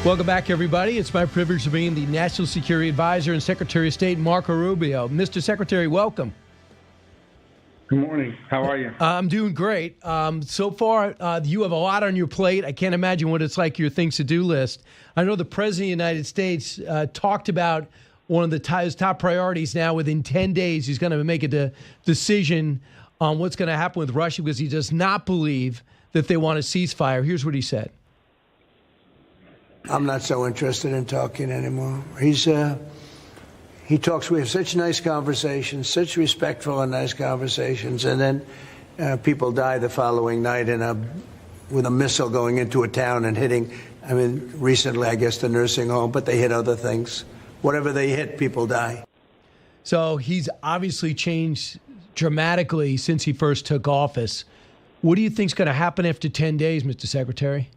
Welcome back, everybody. It's my privilege to bring in the National Security Advisor and Secretary of State, Marc Rubio. Mr. Secretary, welcome. Good morning. How are you? I'm doing great. So far, you have a lot on your plate. I can't imagine what it's like, your things to do list. I know the President of the United States talked about one of his top priorities now. Within 10 days, he's going to make a decision on what's going to happen with Russia because he does not believe that they want a ceasefire. Here's what he said. I'm not so interested in talking anymore. He talks, we have such nice conversations, such respectful and nice conversations, and then people die the following night with a missile going into a town and hitting, recently, I guess, the nursing home, but they hit other things. Whatever they hit, people die. So he's obviously changed dramatically since he first took office. What do you think is going to happen after 10 days, Mr. Secretary?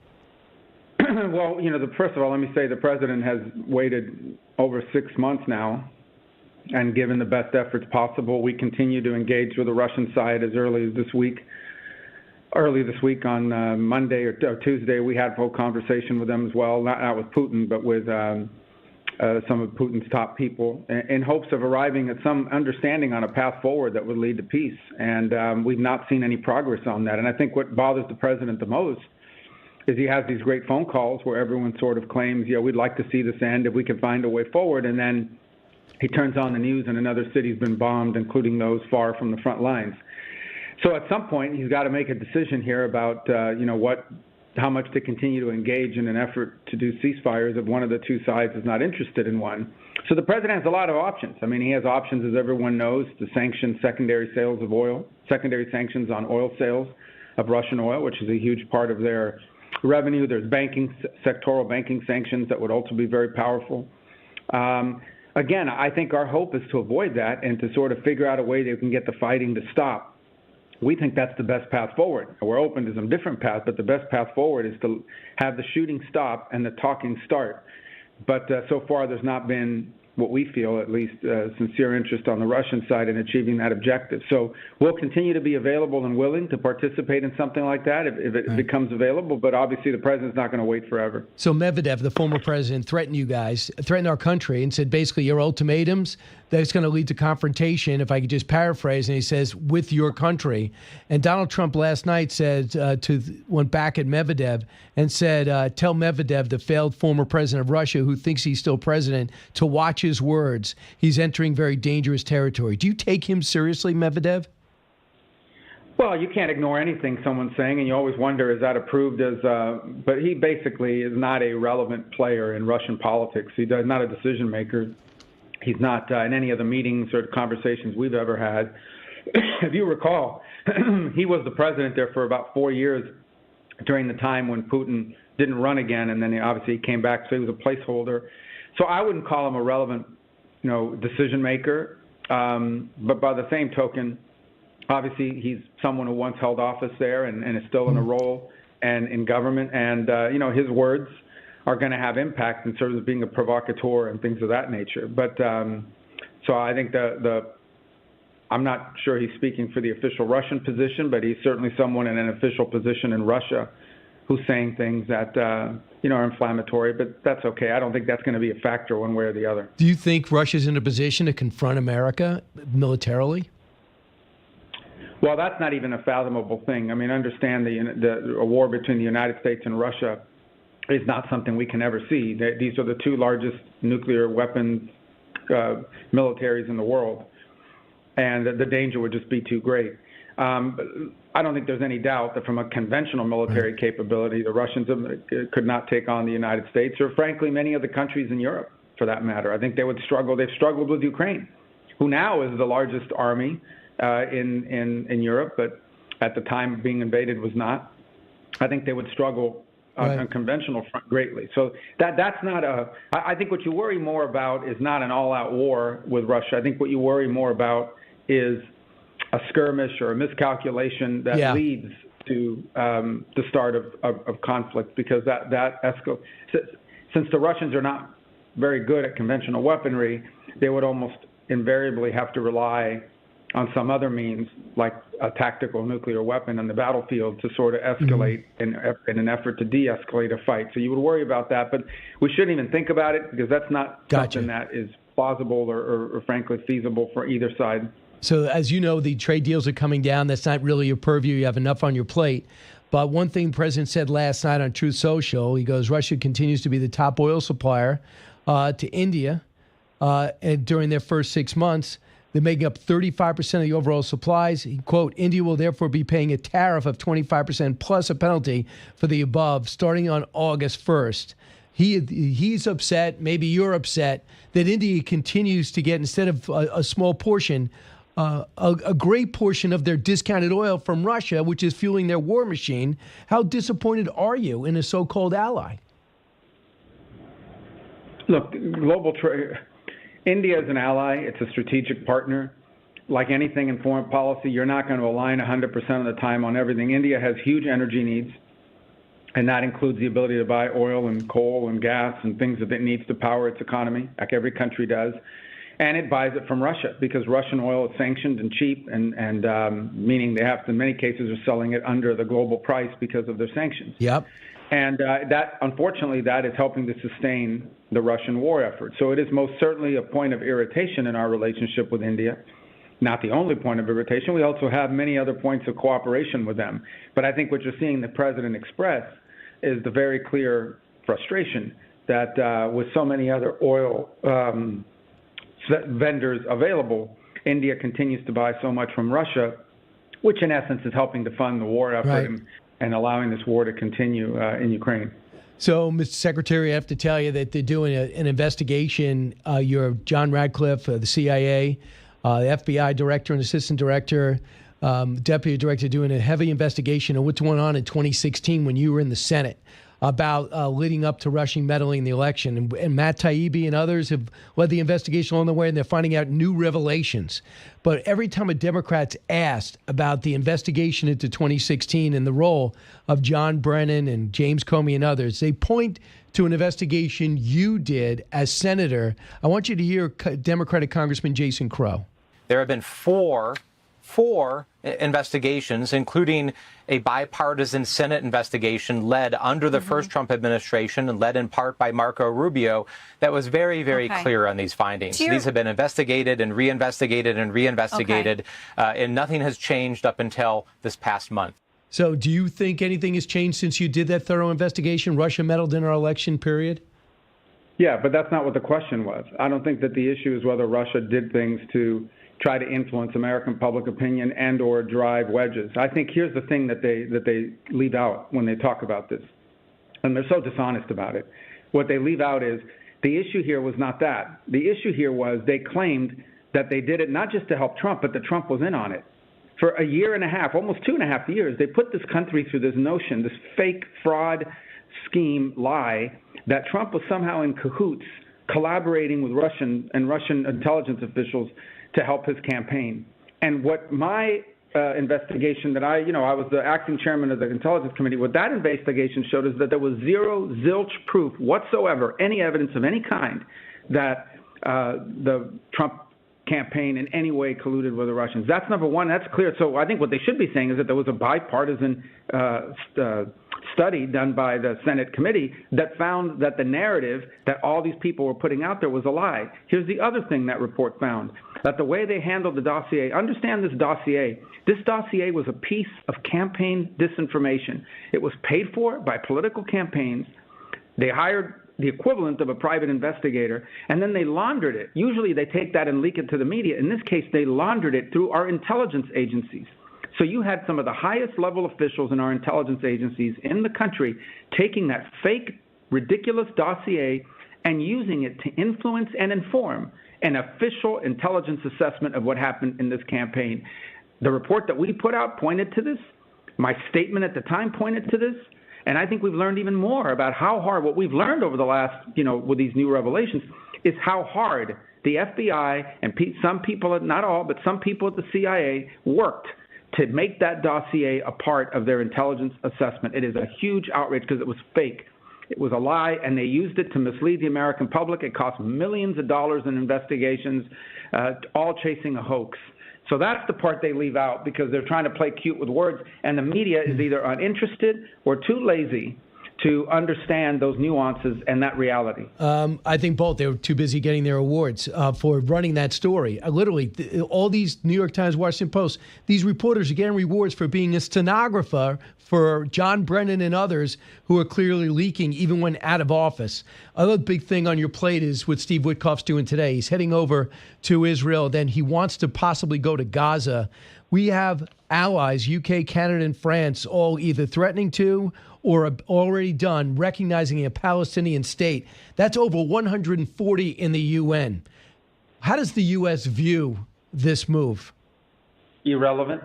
Well, first of all, let me say the president has waited over 6 months now and given the best efforts possible. We continue to engage with the Russian side as early this week on Monday or Tuesday. We had a full conversation with them as well, not with Putin, but with some of Putin's top people in hopes of arriving at some understanding on a path forward that would lead to peace. And we've not seen any progress on that. And I think what bothers the president the most is he has these great phone calls where everyone sort of claims, we'd like to see this end if we can find a way forward. And then he turns on the news and another city's been bombed, including those far from the front lines. So at some point, he's got to make a decision here about, how much to continue to engage in an effort to do ceasefires if one of the two sides is not interested in one. So the president has a lot of options. He has options, as everyone knows, to sanction secondary sales of oil, secondary sanctions on oil sales of Russian oil, which is a huge part of their revenue. There's sectoral banking sanctions that would also be very powerful. Again, I think our hope is to avoid that and to sort of figure out a way that we can get the fighting to stop. We think that's the best path forward. We're open to some different paths, but the best path forward is to have the shooting stop and the talking start. But so far, there's not been what we feel, at least, sincere interest on the Russian side in achieving that objective. So we'll continue to be available and willing to participate in something like that if it becomes available. But obviously, the president's not going to wait forever. So Medvedev, the former president, threatened our country and said basically your ultimatums, that's going to lead to confrontation, if I could just paraphrase. And he says, with your country. And Donald Trump last night said, went back at Medvedev and said, tell Medvedev, the failed former president of Russia who thinks he's still president, to watch his words. He's entering very dangerous territory. Do you take him seriously, Medvedev? Well, you can't ignore anything someone's saying, and you always wonder, is that approved as but he basically is not a relevant player in Russian politics. He's not a decision maker. He's not in any of the meetings or conversations we've ever had. If you recall, he was the president there for about 4 years during the time when Putin didn't run again, and then he came back, so he was a placeholder. So I wouldn't call him a relevant, decision maker. But by the same token, obviously he's someone who once held office there and is still in a role and in government, and his words are going to have impact in terms of being a provocateur and things of that nature. But so I think I'm not sure he's speaking for the official Russian position, but he's certainly someone in an official position in Russia who's saying things that are inflammatory. But that's okay. I don't think that's going to be a factor one way or the other. Do you think Russia's in a position to confront America militarily? Well, that's not even a fathomable thing. Understand a war between the United States and Russia is not something we can ever see. These are the two largest nuclear weapons militaries in the world, and the danger would just be too great. I don't think there's any doubt that from a conventional military capability, the Russians could not take on the United States, or frankly, many of the countries in Europe, for that matter. I think they would struggle. They've struggled with Ukraine, who now is the largest army in Europe, but at the time of being invaded was not. I think they would struggle on conventional front greatly. So that's not I think what you worry more about is not an all-out war with Russia. I think what you worry more about is a skirmish or a miscalculation that leads to the start of conflict, because that escalates. Since the Russians are not very good at conventional weaponry, they would almost invariably have to rely on some other means, like a tactical nuclear weapon on the battlefield, to sort of escalate in an effort to de-escalate a fight. So you would worry about that, but we shouldn't even think about it, because that's not something that is plausible or frankly feasible for either side. So as you know, the trade deals are coming down. That's not really your purview. You have enough on your plate. But one thing the president said last night on Truth Social, he goes, Russia continues to be the top oil supplier to India and during their first 6 months. They're making up 35% of the overall supplies. He, quote, India will therefore be paying a tariff of 25% plus a penalty for the above starting on August 1st. He's upset, maybe you're upset, that India continues to get, instead of a small portion, a great portion of their discounted oil from Russia, which is fueling their war machine. How disappointed are you in a so-called ally? Look, global trade, India is an ally. It's a strategic partner. Like anything in foreign policy, you're not going to align 100% of the time on everything. India has huge energy needs, and that includes the ability to buy oil and coal and gas and things that it needs to power its economy, like every country does. And it buys it from Russia, because Russian oil is sanctioned and cheap, and meaning they have to, in many cases, are selling it under the global price because of their sanctions. Yep. And that, unfortunately, that is helping to sustain the Russian war effort. So it is most certainly a point of irritation in our relationship with India. Not the only point of irritation. We also have many other points of cooperation with them. But I think what you're seeing the president express is the very clear frustration that with so many other oil vendors available, India continues to buy so much from Russia, which in essence is helping to fund the war effort and allowing this war to continue in Ukraine. So, Mr. Secretary, I have to tell you that they're doing an investigation. You're John Radcliffe, the CIA, the FBI director and assistant director, deputy director, doing a heavy investigation of what's going on in 2016 when you were in the Senate about leading up to Russian meddling in the election. And Matt Taibbi and others have led the investigation along the way, and they're finding out new revelations. But every time a Democrat's asked about the investigation into 2016 and the role of John Brennan and James Comey and others, they point to an investigation you did as senator. I want you to hear Democratic Congressman Jason Crow. There have been four investigations, including a bipartisan Senate investigation led under the first Trump administration and led in part by Marco Rubio, that was very, very clear on these findings. These have been investigated and reinvestigated and reinvestigated, and nothing has changed up until this past month. So do you think anything has changed since you did that thorough investigation? Russia meddled in our election period? Yeah, but that's not what the question was. I don't think that the issue is whether Russia did things to try to influence American public opinion and or drive wedges. I think here's the thing that they leave out when they talk about this, and they're so dishonest about it. What they leave out is the issue here was not that. The issue here was they claimed that they did it not just to help Trump, but that Trump was in on it. For a year and a half, almost 2.5 years, they put this country through this notion, this fake fraud scheme lie, that Trump was somehow in cahoots, collaborating with Russian intelligence officials to help his campaign. And what my investigation that I was the acting chairman of the Intelligence Committee, what that investigation showed is that there was zilch proof whatsoever, any evidence of any kind, that the Trump campaign in any way colluded with the Russians. That's number one. That's clear. So I think what they should be saying is that there was a bipartisan study done by the Senate committee that found that the narrative that all these people were putting out there was a lie. Here's the other thing that report found, that the way they handled the dossier, understand this dossier was a piece of campaign disinformation. It was paid for by political campaigns. They hired the equivalent of a private investigator, and then they laundered it. Usually they take that and leak it to the media. In this case, they laundered it through our intelligence agencies. So you had some of the highest level officials in our intelligence agencies in the country taking that fake, ridiculous dossier and using it to influence and inform an official intelligence assessment of what happened in this campaign. The report that we put out pointed to this. My statement at the time pointed to this. And I think we've learned even more about how hard, what we've learned over the last, with these new revelations, is how hard the FBI and some people, not all, but some people at the CIA worked to make that dossier a part of their intelligence assessment. It is a huge outrage because it was fake. It was a lie, and they used it to mislead the American public. It cost millions of dollars in investigations, all chasing a hoax. So that's the part they leave out because they're trying to play cute with words, and the media is either uninterested or too lazy to understand those nuances and that reality. I think both. They were too busy getting their awards for running that story. Literally, all these New York Times, Washington Post, these reporters are getting rewards for being a stenographer for John Brennan and others who are clearly leaking even when out of office. Other big thing on your plate is what Steve Witkoff's doing today. He's heading over to Israel. Then he wants to possibly go to Gaza. We have allies, UK, Canada, and France, all either threatening to or have already done, recognizing a Palestinian state. That's over 140 in the UN. How does the U.S. view this move? Irrelevant.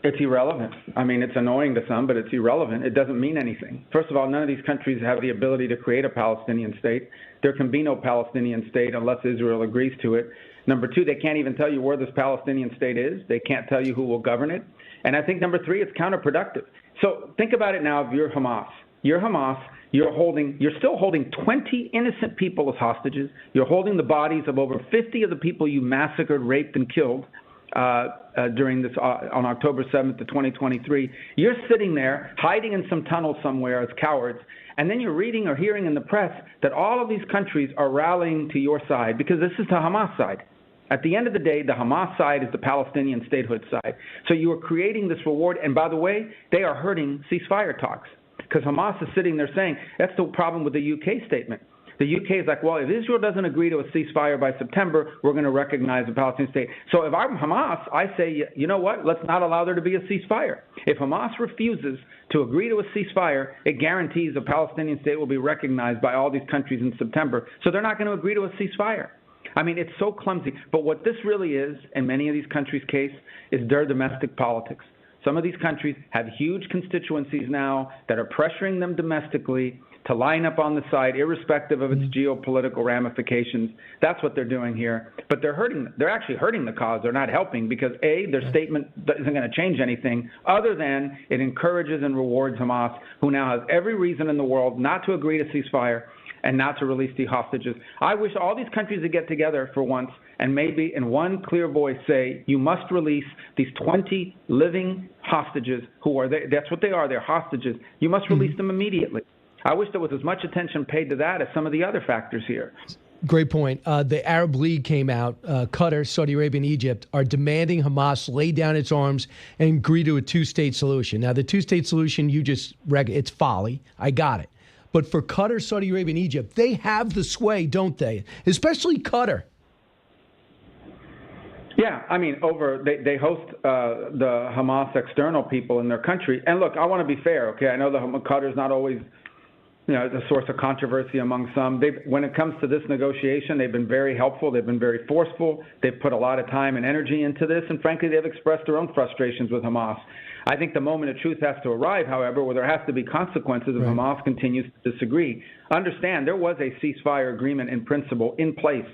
It's irrelevant. I mean, it's annoying to some, but it's irrelevant. It doesn't mean anything. First of all, none of these countries have the ability to create a Palestinian state. There can be no Palestinian state unless Israel agrees to it. Number two, they can't even tell you where this Palestinian state is. They can't tell you who will govern it. And I think number three, it's counterproductive. So think about it now if you're Hamas. You're Hamas. You're still holding 20 innocent people as hostages. You're holding the bodies of over 50 of the people you massacred, raped, and killed during this on October 7th of 2023. You're sitting there hiding in some tunnel somewhere as cowards, and then you're reading or hearing in the press that all of these countries are rallying to your side because this is the Hamas side. At the end of the day, the Hamas side is the Palestinian statehood side. So you are creating this reward. And by the way, they are hurting ceasefire talks because Hamas is sitting there saying that's the problem with the UK statement. The UK is like, well, if Israel doesn't agree to a ceasefire by September, we're going to recognize a Palestinian state. So if I'm Hamas, I say, you know what? Let's not allow there to be a ceasefire. If Hamas refuses to agree to a ceasefire, it guarantees a Palestinian state will be recognized by all these countries in September. So they're not going to agree to a ceasefire. I mean, it's so clumsy. But what this really is, in many of these countries' case, is their domestic politics. Some of these countries have huge constituencies now that are pressuring them domestically to line up on the side, irrespective of its geopolitical ramifications. That's what they're doing here. But they're actually hurting the cause. They're not helping because, A, their statement isn't going to change anything other than it encourages and rewards Hamas, who now has every reason in the world not to agree to ceasefire and not to release the hostages. I wish all these countries would get together for once and maybe in one clear voice say, you must release these 20 living hostages who are there. That's what they are. They're hostages. You must release them immediately. I wish there was as much attention paid to that as some of the other factors here. Great point. The Arab League came out. Qatar, Saudi Arabia, and Egypt are demanding Hamas lay down its arms and agree to a two-state solution. Now, the two-state solution, it's folly. I got it. But for Qatar, Saudi Arabia, and Egypt, they have the sway, don't they? Especially Qatar. Yeah, I mean, they host the Hamas external people in their country. And look, I want to be fair, okay? I know the Qatar's not always, the source of controversy among some. When it comes to this negotiation, they've been very helpful. They've been very forceful. They've put a lot of time and energy into this. And frankly, they've expressed their own frustrations with Hamas. I think the moment of truth has to arrive, however, where there has to be consequences if Hamas continues to disagree. Understand, there was a ceasefire agreement in principle in place.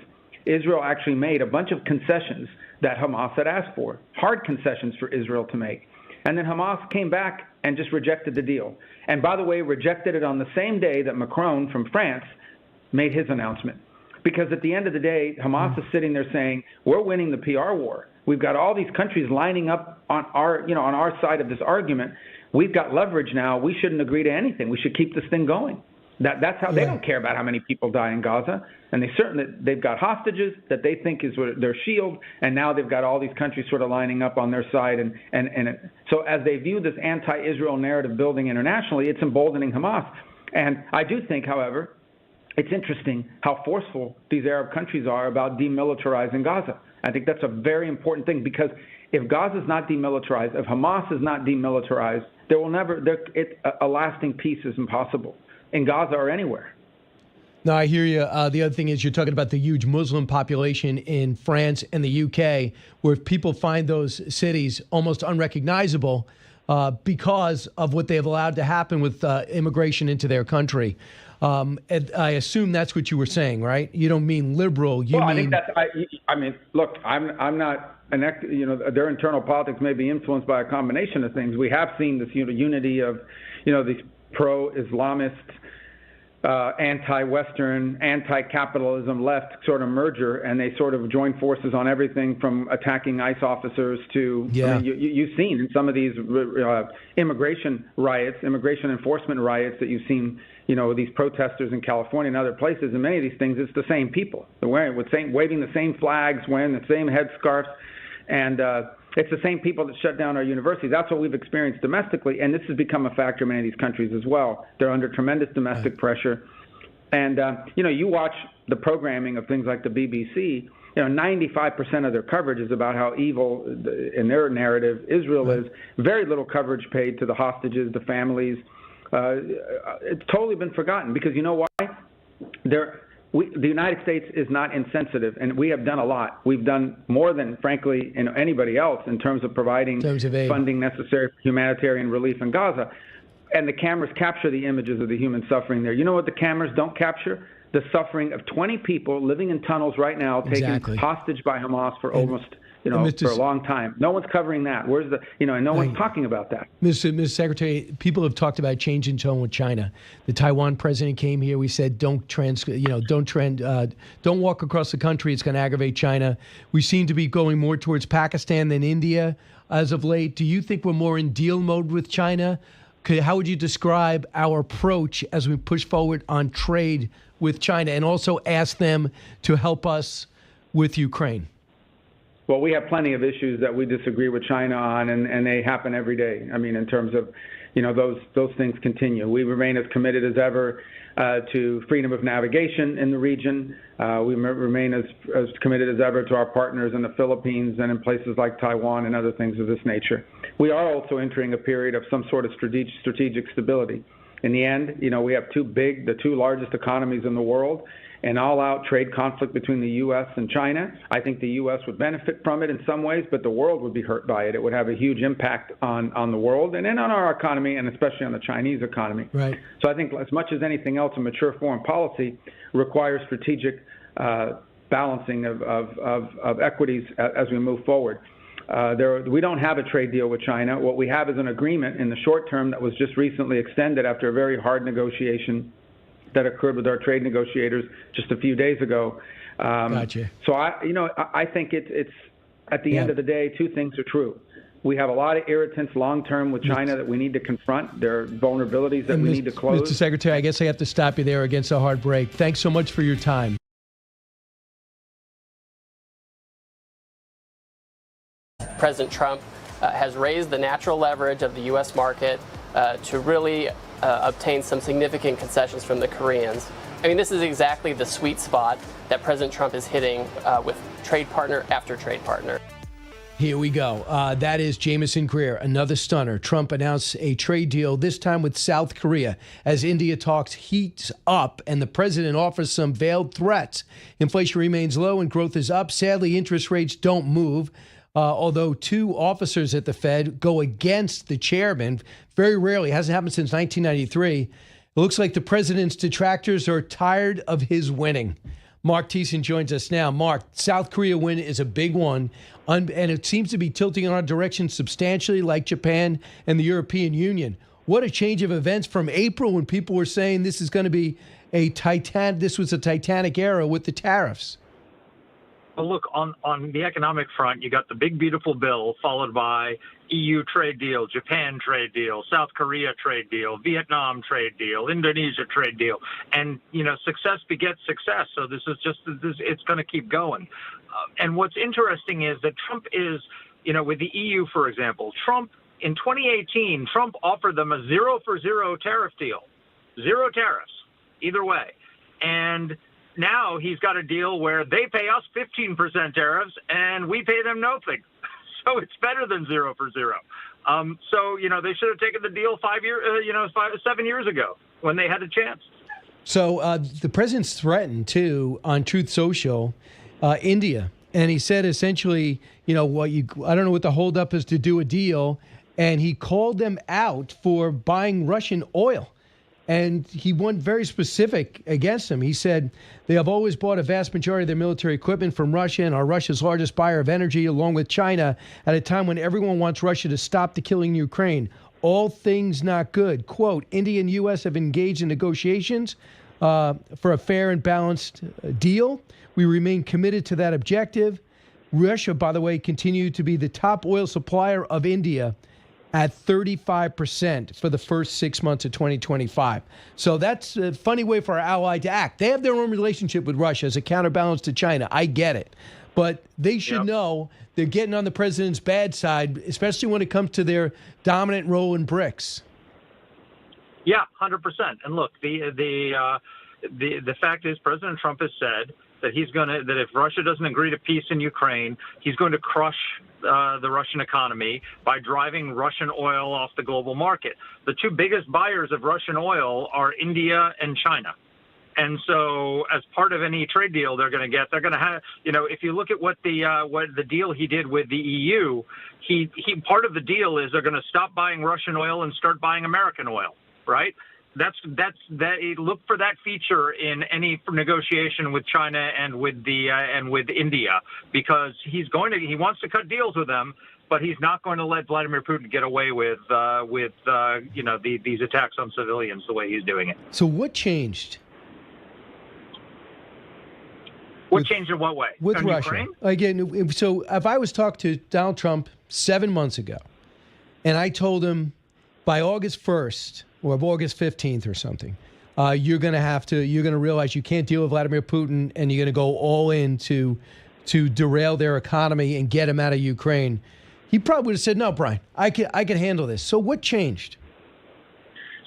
Israel actually made a bunch of concessions that Hamas had asked for, hard concessions for Israel to make. And then Hamas came back and just rejected the deal. And by the way, rejected it on the same day that Macron from France made his announcement. Because at the end of the day, Hamas is sitting there saying, we're winning the PR war. We've got all these countries lining up on our side of this argument. We've got leverage now. We shouldn't agree to anything. We should keep this thing going. That's how they don't care about how many people die in Gaza. And they've got hostages that they think is their shield. And now they've got all these countries sort of lining up on their side. So as they view this anti-Israel narrative building internationally, it's emboldening Hamas. And I do think, however, it's interesting how forceful these Arab countries are about demilitarizing Gaza. I think that's a very important thing because if Gaza is not demilitarized, if Hamas is not demilitarized, a lasting peace is impossible in Gaza or anywhere. No, I hear you. The other thing is you're talking about the huge Muslim population in France and the UK, where people find those cities almost unrecognizable because of what they have allowed to happen with immigration into their country. And I assume that's what you were saying, right? You don't mean liberal. I think that's. I mean, look, I'm not their internal politics may be influenced by a combination of things. We have seen this unity of, these pro-Islamist anti-Western, anti-capitalism left sort of merger, and they sort of join forces on everything from attacking ICE officers to, I mean, you've seen in some of these immigration riots, immigration enforcement riots that you've seen, you know, these protesters in California and other places, and many of these things, it's the same people. They're waving the same flags, wearing the same headscarves, and it's the same people that shut down our universities. That's what we've experienced domestically, and this has become a factor in many of these countries as well. They're under tremendous domestic pressure. And, you know, you watch the programming of things like the BBC, you know, 95% of their coverage is about how evil, in their narrative, Israel is. Very little coverage paid to the hostages, the families. It's totally been forgotten because you know why? The United States is not insensitive, and we have done a lot. We've done more than, frankly, anybody else in terms of providing funding necessary for humanitarian relief in Gaza. And the cameras capture the images of the human suffering there. You know what the cameras don't capture? The suffering of 20 people living in tunnels right now, taken hostage by Hamas for almost, you know, for a long time. No one's covering that. Where's the, you know, and no one's talking about that. Mr. Secretary, people have talked about change in tone with China. The Taiwan president came here. We said, don't walk across the country. It's going to aggravate China. We seem to be going more towards Pakistan than India as of late. Do you think we're more in deal mode with China? How would you describe our approach as we push forward on trade with China and also ask them to help us with Ukraine? Well, we have plenty of issues that we disagree with China on, and they happen every day. I mean, in terms of, you know, those things continue. We remain as committed as ever to freedom of navigation in the region. We remain as committed as ever to our partners in the Philippines and in places like Taiwan and other things of this nature. We are also entering a period of some sort of strategic stability. In the end, you know, we have the two largest economies in the world, an all-out trade conflict between the U.S. and China. I think the U.S. would benefit from it in some ways, but the world would be hurt by it. It would have a huge impact on the world and then on our economy, and especially on the Chinese economy. Right. So I think as much as anything else, a mature foreign policy requires strategic balancing of equities as we move forward. We don't have a trade deal with China. What we have is an agreement in the short term that was just recently extended after a very hard negotiation that occurred with our trade negotiators just a few days ago. Gotcha. So I think it's at the end of the day, two things are true. We have a lot of irritants long term with China that we need to confront. There are vulnerabilities that we need to close. Mr. Secretary, I guess I have to stop you there against a hard break. Thanks so much for your time. President Trump has raised the natural leverage of the U.S. market to really obtain some significant concessions from the Koreans. I mean, this is exactly the sweet spot that President Trump is hitting with trade partner after trade partner. Here we go. That is Jamieson Greer, another stunner. Trump announced a trade deal, this time with South Korea, as India talks heats up and the president offers some veiled threats. Inflation remains low and growth is up. Sadly, interest rates don't move. Although two officers at the Fed go against the chairman, very rarely, hasn't happened since 1993. It looks like the president's detractors are tired of his winning. Marc Thiessen joins us now. Marc, South Korea win is a big one, and it seems to be tilting in our direction substantially like Japan and the European Union. What a change of events from April when people were saying this is going to be this was a Titanic era with the tariffs. Well, look, on the economic front, you got the big, beautiful bill followed by EU trade deal, Japan trade deal, South Korea trade deal, Vietnam trade deal, Indonesia trade deal. And, you know, success begets success. So it's going to keep going. And what's interesting is that Trump is, you know, with the EU, for example, in 2018, Trump offered them a 0-for-0 tariff deal, 0 tariffs, either way. And now he's got a deal where they pay us 15% tariffs and we pay them nothing. So it's better than 0-for-0. So, you know, they should have taken the deal 7 years ago when they had a chance. So the president's threatened, too, on Truth Social, India. And he said essentially, you know, I don't know what the holdup is to do a deal. And he called them out for buying Russian oil. And he went very specific against them. He said they have always bought a vast majority of their military equipment from Russia and are Russia's largest buyer of energy, along with China, at a time when everyone wants Russia to stop the killing in Ukraine. All things not good. Quote, India and U.S. have engaged in negotiations for a fair and balanced deal. We remain committed to that objective. Russia, by the way, continued to be the top oil supplier of India at 35% for the first 6 months of 2025. So that's a funny way for our ally to act. They have their own relationship with Russia as a counterbalance to China. I get it. But they should know they're getting on the president's bad side, especially when it comes to their dominant role in BRICS. Yeah, 100%. And look, the fact is, President Trump has said that that if Russia doesn't agree to peace in Ukraine, he's going to crush the Russian economy by driving Russian oil off the global market. The two biggest buyers of Russian oil are India and China. And so as part of any trade deal they're going to have, if you look at what the deal he did with the EU, he part of the deal is they're going to stop buying Russian oil and start buying American oil, right? Look for that feature in any negotiation with China and with India, because he wants to cut deals with them, but he's not going to let Vladimir Putin get away with these attacks on civilians the way he's doing it. So what changed? What changed in what way? With Russia. Ukraine? Again, so if I was talking to Donald Trump 7 months ago, and I told him by August 1st or August 15th or something, you're going to realize you can't deal with Vladimir Putin, and you're going to go all in to derail their economy and get him out of Ukraine, he probably would have said, no, Brian, I can handle this. So what changed?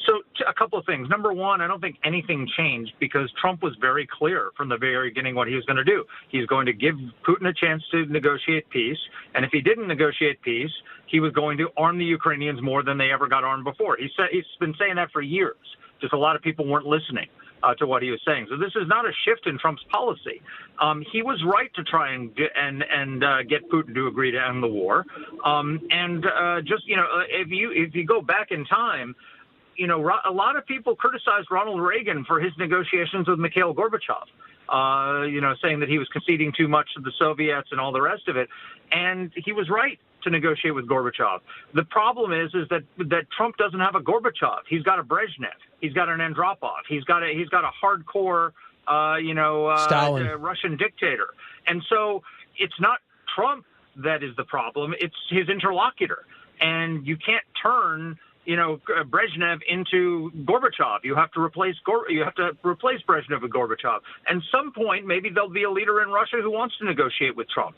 So a couple of things. Number one, I don't think anything changed because Trump was very clear from the very beginning what he was going to do. He's going to give Putin a chance to negotiate peace. And if he didn't negotiate peace, he was going to arm the Ukrainians more than they ever got armed before. He's been saying that for years. Just a lot of people weren't listening to what he was saying. So this is not a shift in Trump's policy. He was right to try and get Putin to agree to end the war. If you go back in time, a lot of people criticized Ronald Reagan for his negotiations with Mikhail Gorbachev, saying that he was conceding too much to the Soviets and all the rest of it. And he was right to negotiate with Gorbachev. The problem is that Trump doesn't have a Gorbachev. He's got a Brezhnev. He's got an Andropov. He's got a hardcore, Russian dictator. And so it's not Trump that is the problem. It's his interlocutor. And you can't turn Brezhnev into Gorbachev. You have to replace Brezhnev with Gorbachev. And some point, maybe there'll be a leader in Russia who wants to negotiate with Trump.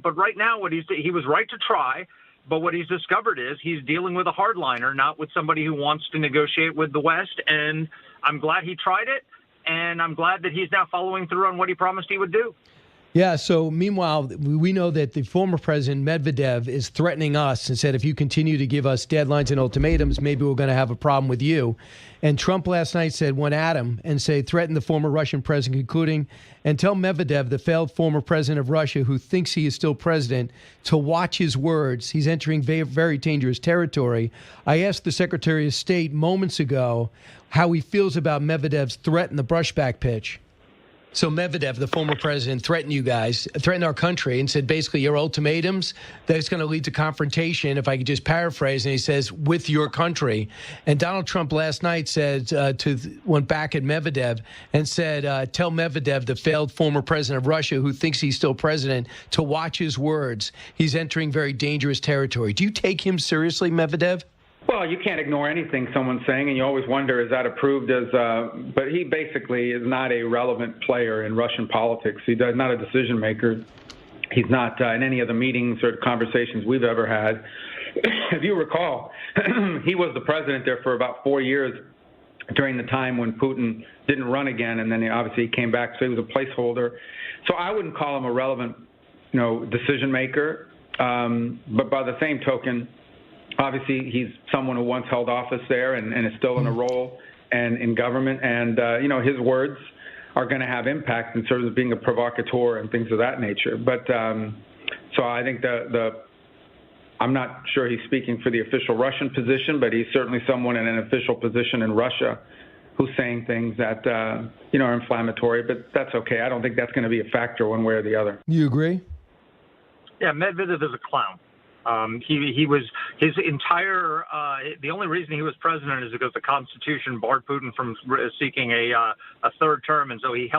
But right now, he was right to try. But what he's discovered is he's dealing with a hardliner, not with somebody who wants to negotiate with the West. And I'm glad he tried it. And I'm glad that he's now following through on what he promised he would do. Yeah, so meanwhile, we know that the former president, Medvedev, is threatening us and said, if you continue to give us deadlines and ultimatums, maybe we're going to have a problem with you. And Trump last night went at him and threatened the former Russian president, concluding, and tell Medvedev, the failed former president of Russia, who thinks he is still president, to watch his words. He's entering very, very dangerous territory. I asked the Secretary of State moments ago how he feels about Medvedev's threat in the brushback pitch. So Medvedev, the former president, threatened our country and said, basically, your ultimatums, that's going to lead to confrontation, if I could just paraphrase. And he says, with your country. And Donald Trump last night went back at Medvedev and said, tell Medvedev, the failed former president of Russia, who thinks he's still president, to watch his words. He's entering very dangerous territory. Do you take him seriously, Medvedev? Well, you can't ignore anything someone's saying, and you always wonder, is that approved as but he basically is not a relevant player in Russian politics. He's not a decision maker. He's not in any of the meetings or conversations we've ever had. If you recall, he was the president there for about 4 years during the time when Putin didn't run again, and then obviously he came back, so he was a placeholder. So I wouldn't call him a relevant, decision maker. But by the same token, obviously, he's someone who once held office there and is still in a role and in government. And, his words are going to have impact in terms of being a provocateur and things of that nature. But so I think I'm not sure he's speaking for the official Russian position, but he's certainly someone in an official position in Russia who's saying things that, are inflammatory. But that's okay. I don't think that's going to be a factor one way or the other. You agree? Yeah, Medvedev is a clown. He was His entire the only reason he was president is because the Constitution barred Putin from seeking a third term, and so he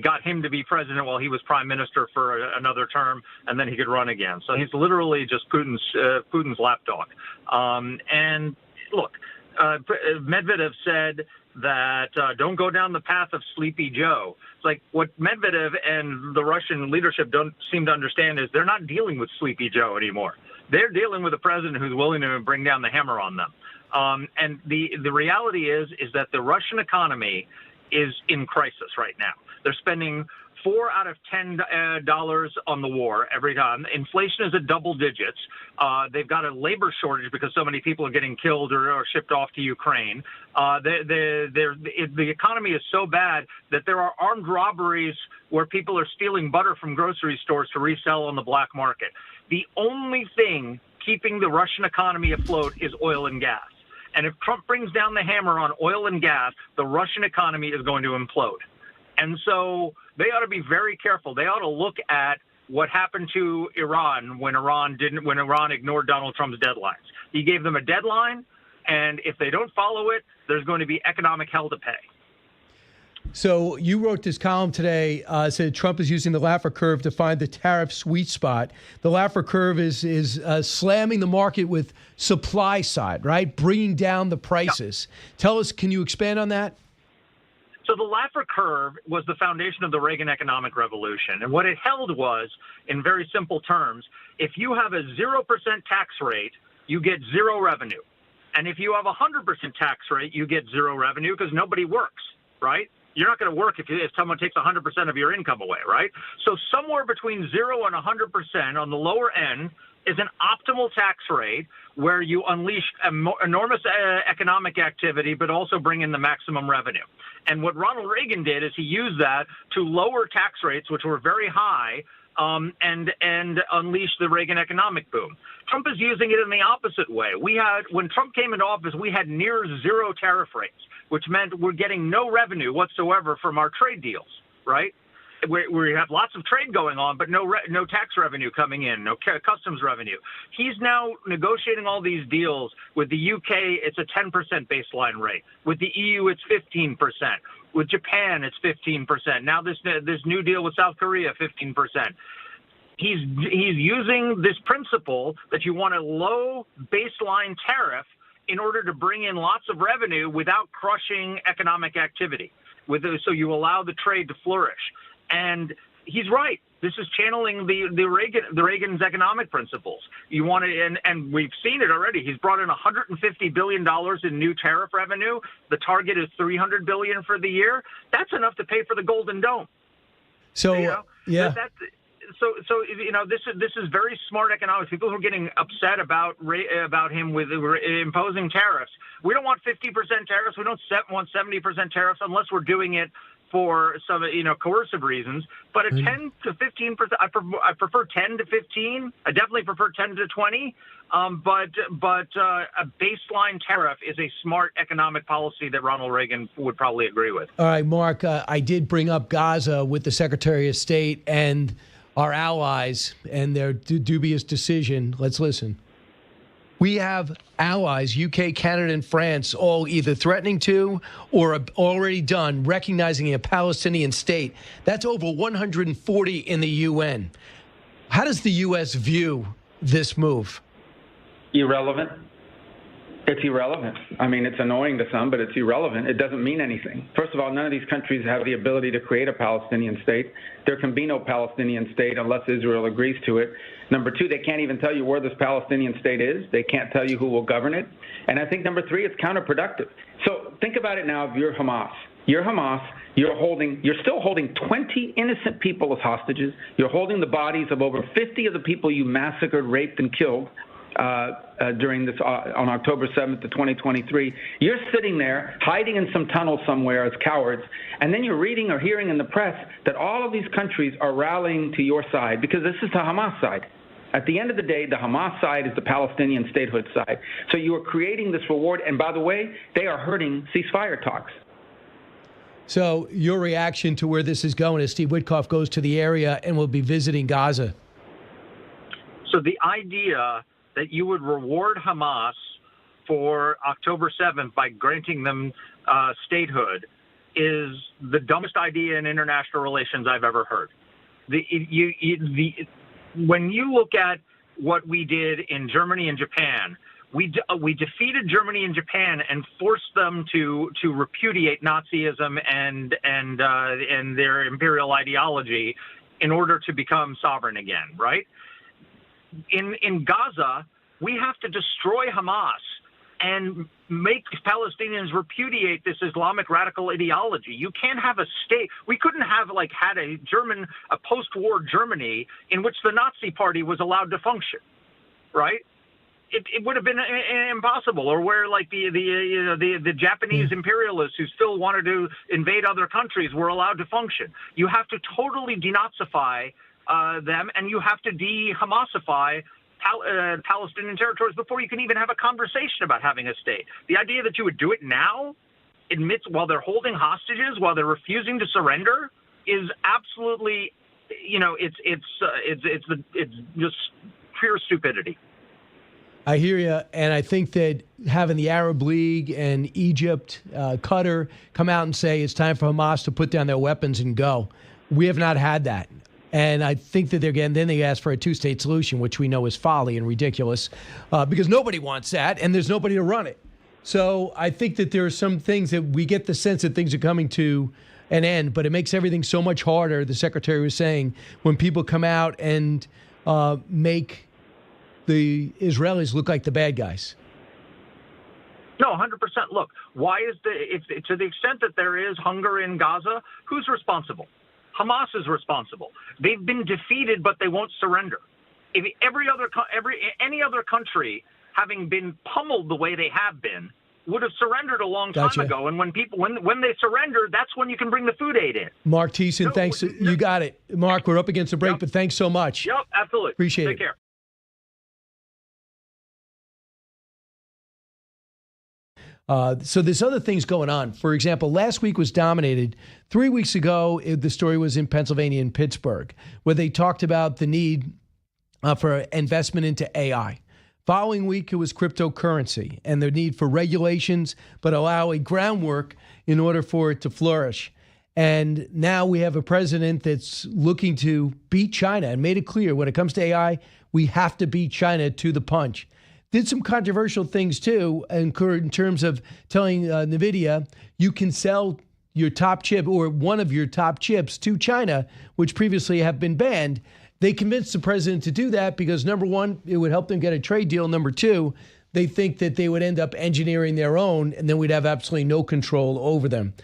got him to be president while he was prime minister for another term, and then he could run again. So he's literally just Putin's lapdog. And look, Medvedev said that don't go down the path of Sleepy Joe. It's like what Medvedev and the Russian leadership don't seem to understand is they're not dealing with Sleepy Joe anymore. They're dealing with a president who's willing to bring down the hammer on them. And the reality is that the Russian economy is in crisis right now. They're spending $4 out of $10 on the war every time. Inflation is at double digits. They've got a labor shortage because so many people are getting killed or shipped off to Ukraine. The economy is so bad that there are armed robberies where people are stealing butter from grocery stores to resell on the black market. The only thing keeping the Russian economy afloat is oil and gas. And if Trump brings down the hammer on oil and gas, the Russian economy is going to implode. And so they ought to be very careful. They ought to look at what happened to Iran when Iran ignored Donald Trump's deadlines. He gave them a deadline, and if they don't follow it, there's going to be economic hell to pay. So you wrote this column today, said Trump is using the Laffer curve to find the tariff sweet spot. The Laffer curve is slamming the market with supply side, right? Bringing down the prices. Yeah. Tell us, can you expand on that? So the Laffer curve was the foundation of the Reagan economic revolution. And what it held was, in very simple terms, if you have a 0% tax rate, you get zero revenue. And if you have a 100% tax rate, you get zero revenue because nobody works, right? You're not going to work if someone takes 100% of your income away, right? So somewhere between 0 and 100% on the lower end is an optimal tax rate where you unleash enormous economic activity, but also bring in the maximum revenue. And what Ronald Reagan did is he used that to lower tax rates, which were very high, and unleash the Reagan economic boom. Trump is using it in the opposite way. When Trump came into office, we had near zero tariff rates, which meant we're getting no revenue whatsoever from our trade deals, right? We have lots of trade going on, but no tax revenue coming in, no customs revenue. He's now negotiating all these deals. With the UK, it's a 10% baseline rate. With the EU, it's 15%. With Japan, it's 15%. Now this new deal with South Korea, 15%. He's using this principle that you want a low baseline tariff in order to bring in lots of revenue without crushing economic activity. So you allow the trade to flourish. And he's right. This is channeling Reagan's economic principles. You want to, and we've seen it already. He's brought in $150 billion in new tariff revenue. The target is $300 billion for the year. That's enough to pay for the Golden Dome. So yeah. So this is very smart economics. People who are getting upset about him with imposing tariffs. We don't want 50% tariffs. We don't want 70% tariffs unless we're doing it for some coercive reasons. But a 10 to 15%, I prefer 10 to 15. I definitely prefer 10 to 20. But a baseline tariff is a smart economic policy that Ronald Reagan would probably agree with. All right, Marc, I did bring up Gaza with the Secretary of State and our allies and their dubious decision. Let's listen. We have allies, UK, Canada, and France, all either threatening to or already done recognizing a Palestinian state. That's over 140 in the UN. How does the U.S. view this move? Irrelevant. It's irrelevant. I mean, it's annoying to some, but it's irrelevant. It doesn't mean anything. First of all, none of these countries have the ability to create a Palestinian state. There can be no Palestinian state unless Israel agrees to it. Number two, they can't even tell you where this Palestinian state is. They can't tell you who will govern it. And I think number three, it's counterproductive. So think about it now. If you're Hamas, you're still holding 20 innocent people as hostages. You're holding the bodies of over 50 of the people you massacred, raped, and killed during this on October 7th of 2023. You're sitting there hiding in some tunnel somewhere as cowards, and then you're reading or hearing in the press that all of these countries are rallying to your side because this is the Hamas side. At the end of the day, the Hamas side is the Palestinian statehood side. So you are creating this reward, and by the way, they are hurting ceasefire talks. So your reaction to where this is going as Steve Witkoff goes to the area and will be visiting Gaza? So the idea that you would reward Hamas for October 7th by granting them statehood is the dumbest idea in international relations I've ever heard. When you look at what we did in Germany and Japan, we defeated Germany and Japan and forced them to repudiate Nazism and their imperial ideology in order to become sovereign again, right? In Gaza, we have to destroy Hamas and make Palestinians repudiate this Islamic radical ideology. You can't have a state. We couldn't have had a post-war Germany in which the Nazi Party was allowed to function, right? It would have been impossible. Or where the Japanese imperialists who still wanted to invade other countries were allowed to function. You have to totally denazify them, and you have to de-Hamasify Palestinian territories before you can even have a conversation about having a state. The idea that you would do it now, while they're holding hostages, while they're refusing to surrender, is absolutely, it's just pure stupidity. I hear you, and I think that having the Arab League and Egypt, Qatar come out and say it's time for Hamas to put down their weapons and go. We have not had that. And I think that then they ask for a two-state solution, which we know is folly and ridiculous because nobody wants that and there's nobody to run it. So I think that there are some things that we get the sense that things are coming to an end, but it makes everything so much harder, the secretary was saying, when people come out and make the Israelis look like the bad guys. No, 100%. Look, why is to the extent that there is hunger in Gaza, who's responsible? Hamas is responsible. They've been defeated, but they won't surrender. If any other country, having been pummeled the way they have been, would have surrendered a long time ago. And when they surrender, that's when you can bring the food aid in. Marc Thiessen, thanks. You got it. Marc, we're up against the break, but thanks so much. Yep, absolutely. Appreciate it. Take care. So there's other things going on. For example, last week was dominated. 3 weeks ago, the story was in Pennsylvania and Pittsburgh, where they talked about the need for investment into AI. Following week, it was cryptocurrency and the need for regulations, but allow a groundwork in order for it to flourish. And now we have a president that's looking to beat China and made it clear when it comes to AI, we have to beat China to the punch. Did some controversial things, too, in terms of telling NVIDIA you can sell your top chip or one of your top chips to China, which previously have been banned. They convinced the president to do that because, number one, it would help them get a trade deal. Number two, they think that they would end up engineering their own, and then we'd have absolutely no control over them.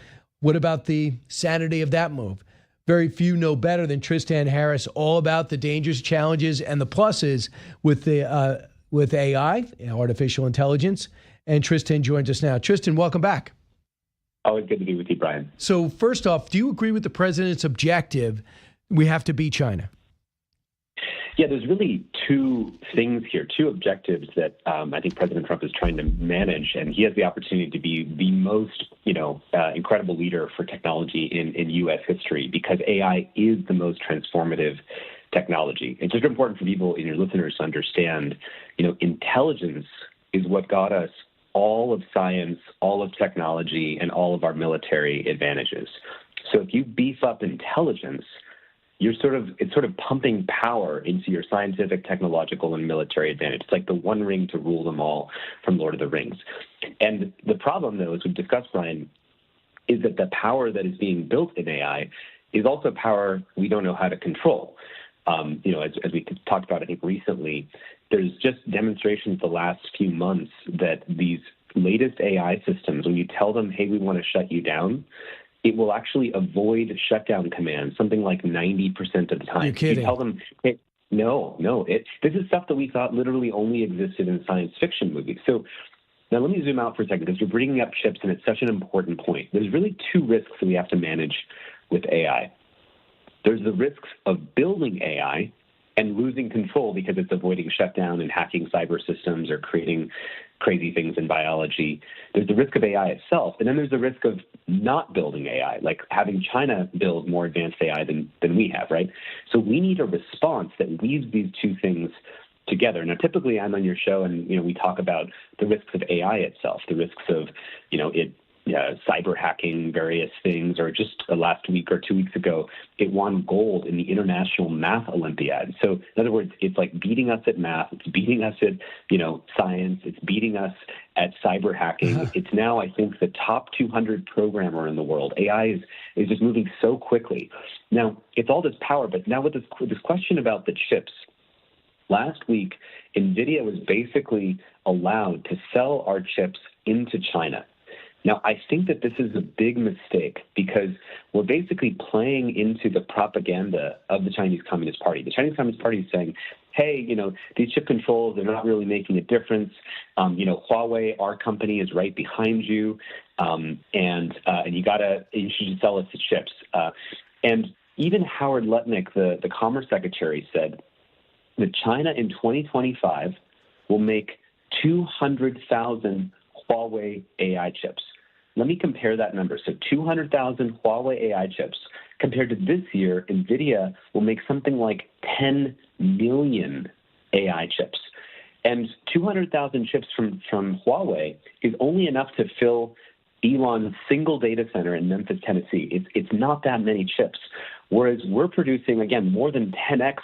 What about the sanity of that move? Very few know better than Tristan Harris all about the dangers, challenges, and the pluses with AI, artificial intelligence. And Tristan joins us now. Tristan, welcome back. Always good to be with you, Brian. So first off, do you agree with the president's objective? We have to beat China. Yeah, there's really two things here, two objectives that I think President Trump is trying to manage, and he has the opportunity to be the most, incredible leader for technology in U.S. history because AI is the most transformative technology. It's just important for people and your listeners to understand, intelligence is what got us all of science, all of technology, and all of our military advantages. So if you beef up intelligence, it's sort of pumping power into your scientific, technological, and military advantage. It's like the one ring to rule them all from Lord of the Rings. And the problem, though, as we've discussed, Brian, is that the power that is being built in AI is also power we don't know how to control. As we talked about, I think recently, there's just demonstrations the last few months that these latest AI systems, when you tell them, hey, we want to shut you down, it will actually avoid shutdown commands, something like 90% of the time. You're kidding. You tell them, hey, no, this is stuff that we thought literally only existed in science fiction movies. So now let me zoom out for a second because you're bringing up chips and it's such an important point. There's really two risks that we have to manage with AI. There's the risks of building AI and losing control because it's avoiding shutdown and hacking cyber systems or creating crazy things in biology. There's the risk of AI itself, and then there's the risk of not building AI, like having China build more advanced AI than we have, right? So we need a response that weaves these two things together. Now, typically I'm on your show and, we talk about the risks of AI itself, the risks of, cyber hacking various things, or just last week or 2 weeks ago, it won gold in the International Math Olympiad. So in other words, it's like beating us at math, it's beating us at, science, it's beating us at cyber hacking. It's now, I think, the top 200 programmer in the world. AI is just moving so quickly. Now, it's all this power, but now with this question about the chips, last week, NVIDIA was basically allowed to sell our chips into China. Now, I think that this is a big mistake because we're basically playing into the propaganda of the Chinese Communist Party. The Chinese Communist Party is saying, hey, these chip controls, they're not really making a difference. Huawei, our company, is right behind you, and you should sell us the chips. And even Howard Lutnick, the Commerce Secretary, said that China in 2025 will make 200,000 Huawei AI chips. Let me compare that number. So 200,000 Huawei AI chips compared to this year, NVIDIA will make something like 10 million AI chips. And 200,000 chips from Huawei is only enough to fill Elon's single data center in Memphis, Tennessee. It's not that many chips. Whereas we're producing, again, more than 10x,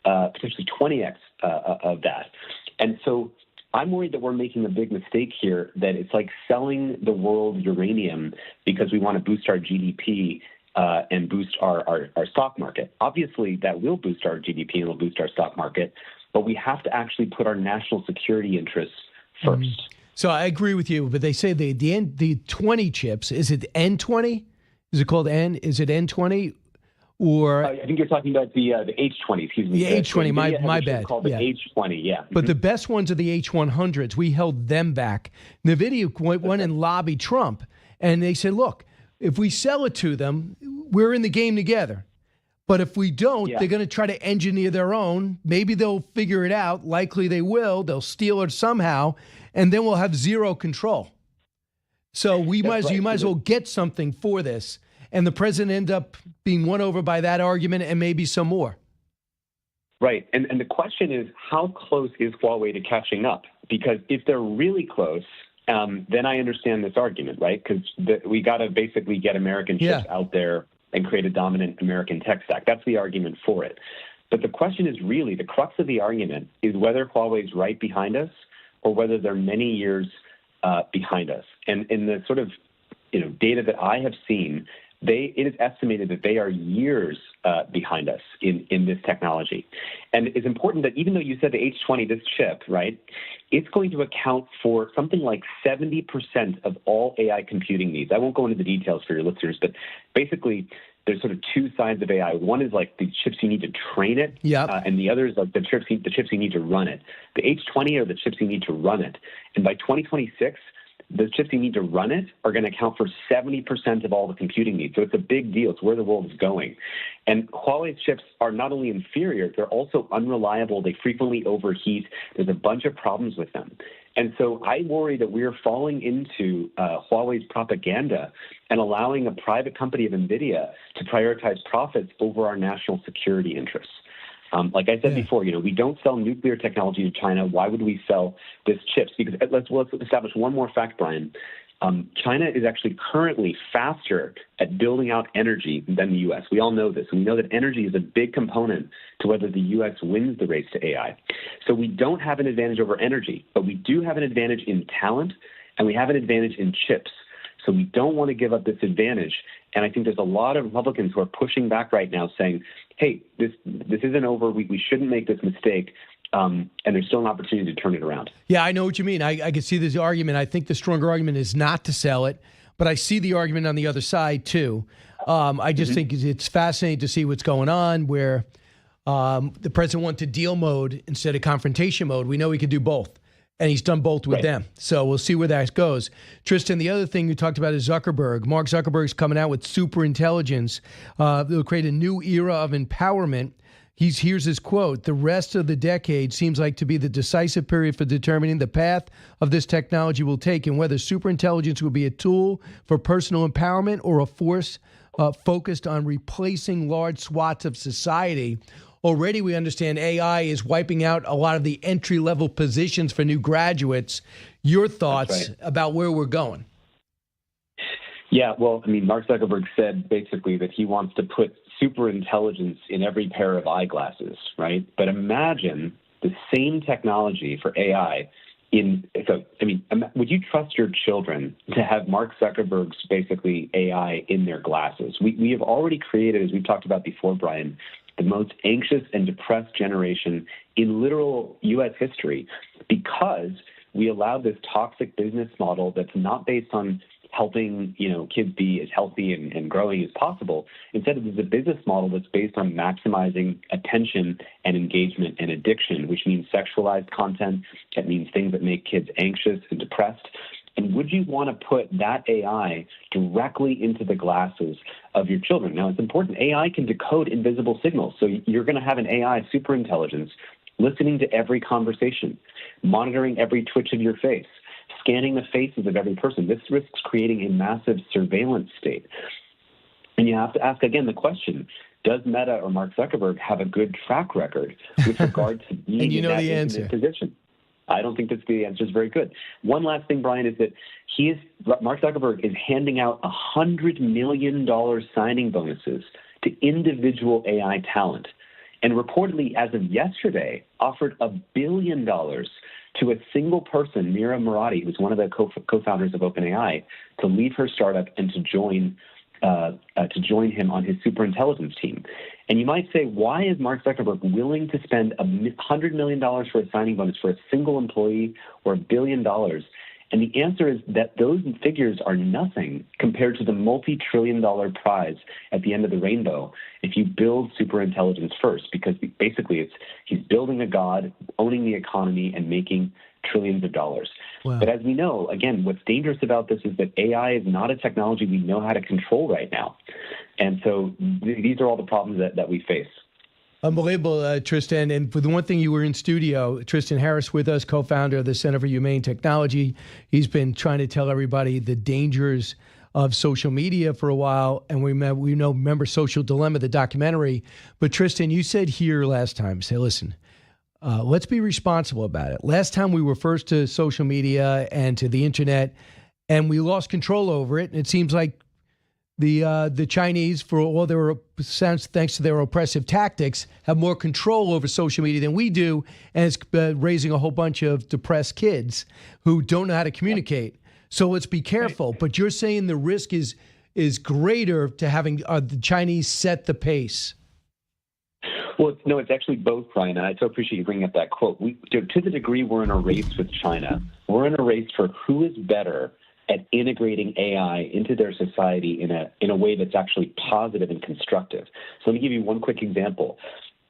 potentially 20x of that. And so I'm worried that we're making a big mistake here, that it's like selling the world uranium because we want to boost our GDP and boost our stock market. Obviously, that will boost our GDP and it'll boost our stock market, but we have to actually put our national security interests first. Mm-hmm. So I agree with you, but they say the 20 chips, is it N20? Is it called N? Is it N20? Or I think you're talking about the H20, excuse me. The H20, my bad. Called the H20, yeah. But the best ones are the H100s. We held them back. NVIDIA went and lobbied Trump, and they said, look, if we sell it to them, we're in the game together. But if we don't, they're going to try to engineer their own. Maybe they'll figure it out. Likely they will. They'll steal it somehow, and then we'll have zero control. So you might as well get something for this. And the president ended up being won over by that argument and maybe some more. Right. And the question is, how close is Huawei to catching up? Because if they're really close, then I understand this argument, right? Because we got to basically get American chips out there and create a dominant American tech stack. That's the argument for it. But the question is really, the crux of the argument is whether Huawei is right behind us or whether they're many years behind us. And in the sort of data that I have seen, it is estimated that they are years behind us in this technology. And it's important that even though you said the H20, this chip, right, it's going to account for something like 70% of all AI computing needs. I won't go into the details for your listeners, but basically there's sort of two sides of AI. One is like the chips you need to train it, and the other is like the chips you need to run it. The H20 are the chips you need to run it. And by 2026, the chips you need to run it are going to account for 70% of all the computing needs. So it's a big deal. It's where the world is going. And Huawei's chips are not only inferior, they're also unreliable. They frequently overheat. There's a bunch of problems with them. And so I worry that we're falling into Huawei's propaganda and allowing a private company of NVIDIA to prioritize profits over our national security interests. Like I said before, we don't sell nuclear technology to China. Why would we sell this chips? Because let's establish one more fact, Brian. China is actually currently faster at building out energy than the U.S. We all know this. And we know that energy is a big component to whether the U.S. wins the race to AI. So we don't have an advantage over energy, but we do have an advantage in talent, and we have an advantage in chips. So we don't want to give up this advantage. And I think there's a lot of Republicans who are pushing back right now saying, hey, this isn't over. We shouldn't make this mistake. And there's still an opportunity to turn it around. Yeah, I know what you mean. I can see this argument. I think the stronger argument is not to sell it, but I see the argument on the other side too. I just think it's fascinating to see what's going on where the president went to deal mode instead of confrontation mode. We know he can do both. And he's done both with them. So we'll see where that goes. Tristan, the other thing you talked about is Zuckerberg. Mark Zuckerberg's coming out with super intelligence. They'll create a new era of empowerment. Here's his quote: "The rest of the decade seems like to be the decisive period for determining the path of this technology will take and whether superintelligence will be a tool for personal empowerment or a force focused on replacing large swaths of society." Already we understand AI is wiping out a lot of the entry-level positions for new graduates. Your thoughts about where we're going? Yeah, well, I mean, Mark Zuckerberg said basically that he wants to put super intelligence in every pair of eyeglasses, right? But imagine the same technology for AI would you trust your children to have Mark Zuckerberg's basically AI in their glasses? We have already created, as we've talked about before, Brian, the most anxious and depressed generation in literal U.S. history because we allowed this toxic business model that's not based on helping kids be as healthy and growing as possible. Instead, it is a business model that's based on maximizing attention and engagement and addiction, which means sexualized content. That means things that make kids anxious and depressed. And would you want to put that AI directly into the glasses of your children? Now, it's important. AI can decode invisible signals. So you're going to have an AI superintelligence listening to every conversation, monitoring every twitch of your face, scanning the faces of every person. This risks creating a massive surveillance state. And you have to ask again the question, does Meta or Mark Zuckerberg have a good track record with regard to being in that intimate position? I don't think the answer is very good. One last thing, Brian, is that Mark Zuckerberg is handing out $100 million signing bonuses to individual AI talent. And reportedly, as of yesterday, offered $1 billion to a single person, Mira Murati, who's one of the co-founders of OpenAI, to leave her startup and to join him on his superintelligence team. And you might say, why is Mark Zuckerberg willing to spend $100 million for a signing bonus for a single employee or $1 billion? And the answer is that those figures are nothing compared to the multi-trillion-dollar prize at the end of the rainbow if you build superintelligence first, because basically he's building a god, owning the economy, and making trillions of dollars. Wow. But as we know, again, what's dangerous about this is that AI is not a technology we know how to control right now. And so these are all the problems that we face. Unbelievable, Tristan. And for the one thing, you were in studio, Tristan Harris with us, co-founder of the Center for Humane Technology. He's been trying to tell everybody the dangers of social media for a while. And we remember Social Dilemma, the documentary. But Tristan, you said here last time, say, listen, let's be responsible about it. Last time we were first to social media and to the internet, and we lost control over it. And it seems like the Chinese, for all their thanks to their oppressive tactics, have more control over social media than we do, and it's raising a whole bunch of depressed kids who don't know how to communicate. So let's be careful. Right. But you're saying the risk is greater to having the Chinese set the pace. Well, no, it's actually both, Brian, and I so appreciate you bringing up that quote. To the degree we're in a race with China, we're in a race for who is better at integrating AI into their society in a way that's actually positive and constructive. So let me give you one quick example.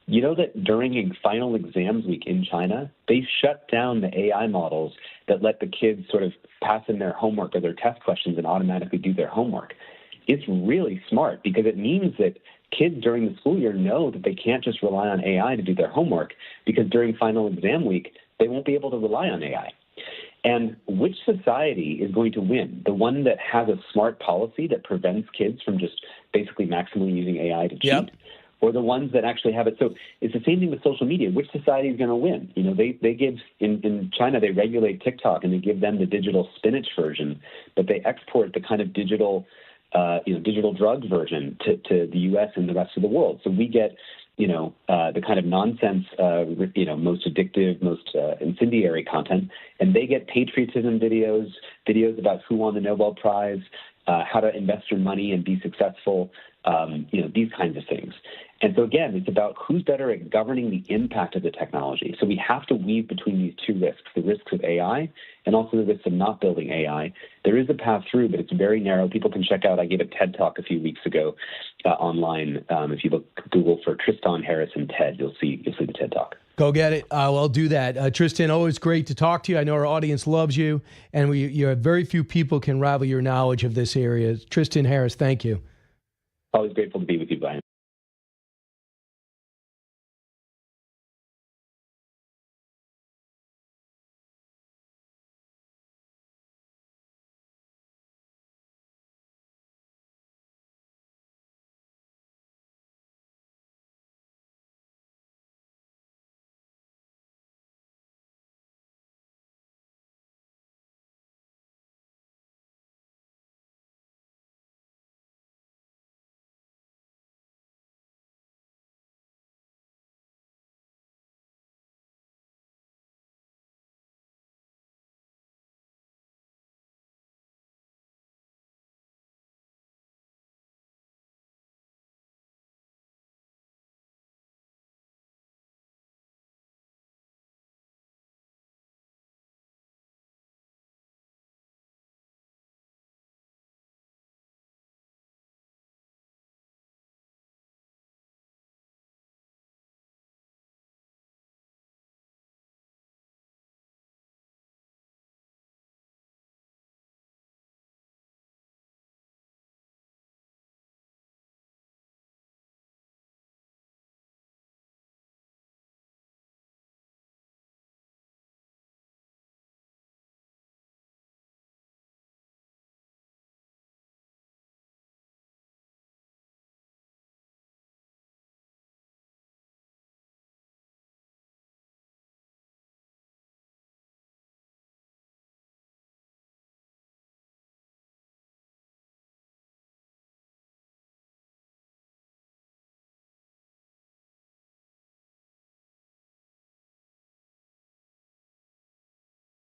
You know that during a final exams week in China, they shut down the AI models that let the kids sort of pass in their homework or their test questions and automatically do their homework. It's really smart because it means that kids during the school year know that they can't just rely on AI to do their homework, because during final exam week, they won't be able to rely on AI. And which society is going to win? The one that has a smart policy that prevents kids from just basically maximally using AI to cheat? Yep. Or the ones that actually have it? So it's the same thing with social media. Which society is going to win? You know, they give, in China, they regulate TikTok and they give them the digital spinach version, but they export the kind of digital drug version to the U.S. and the rest of the world. So we get, the kind of nonsense, most addictive, most incendiary content, and they get patriotism videos about who won the Nobel Prize, how to invest your money and be successful, these kinds of things. And so again, it's about who's better at governing the impact of the technology. So we have to weave between these two risks, the risks of AI and also the risks of not building AI. There is a path through, but it's very narrow. People can check out, I gave a TED Talk a few weeks ago online. If you Google for Tristan Harris and TED, you'll see the TED Talk. Go get it. I'll do that. Tristan, always great to talk to you. I know our audience loves you, and very few people can rival your knowledge of this area. Tristan Harris, thank you. Always grateful to be with you, Brian.